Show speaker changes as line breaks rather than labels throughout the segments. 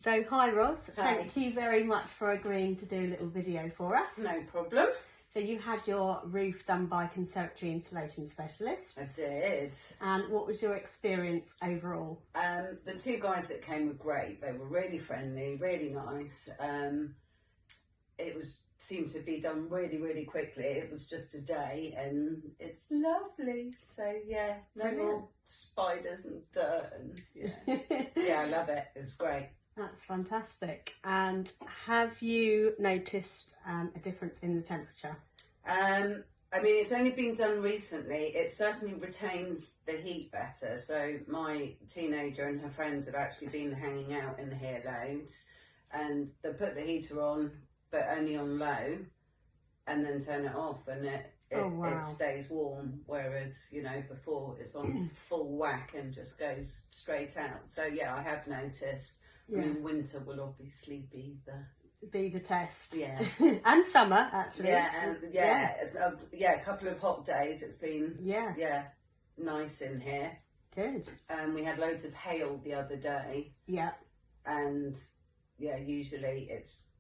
So hi Roz,
Hi.
thank you very much for agreeing to do a little video for us.
No problem.
So you had your roof done by Conservatory Insulation Specialists.
I did.
And what was your experience overall?
The two guys that came were great. They were really friendly, really nice. It seemed to be done really quickly. It was just a day and it's lovely. So yeah, no
Brilliant.
more spiders and dirt and yeah, I love it. It was great.
That's fantastic. And have you noticed a difference in the temperature?
I mean, it's only been done recently. It certainly retains the heat better. So my teenager and her friends have actually been hanging out in here loads, and they put the heater on, but only on low, and then turn it off, and it stays warm. Whereas, you know, before it's on full whack and just goes straight out. So yeah, I have noticed.
Yeah.
I mean, winter will obviously be the
test.
Yeah.
And summer actually.
Yeah, and it's a couple of hot days. It's been nice in here.
Good.
We had loads of hail the other day.
Yeah.
And yeah, usually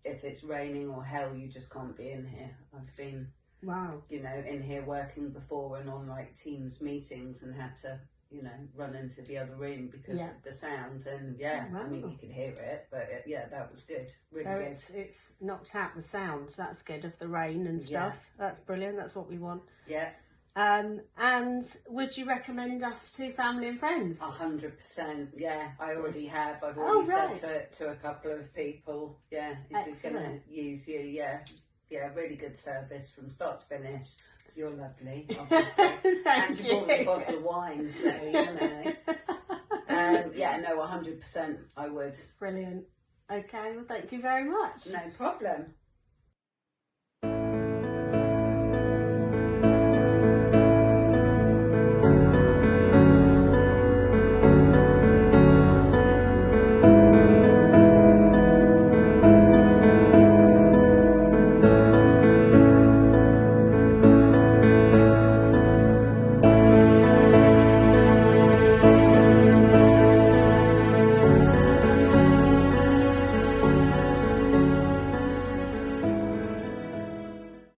if it's raining or hail, you just can't be in here. I've been in here working before and on like Teams meetings and had to run into the other room because of the sound, and I mean, you could hear it, but that was good, really good.
It's knocked out the sound. That's good, of the rain and stuff. That's brilliant. That's what we want.
Yeah.
And would you recommend us to family and friends?
100%. Yeah, I already have. I've already said to a couple of people. Yeah, if we're going to use you, yeah, really good service from start to finish. You're lovely, obviously. And you bought me a bottle of wine, so, you know. 100% I would.
Brilliant. Okay, well, thank you very much.
No problem.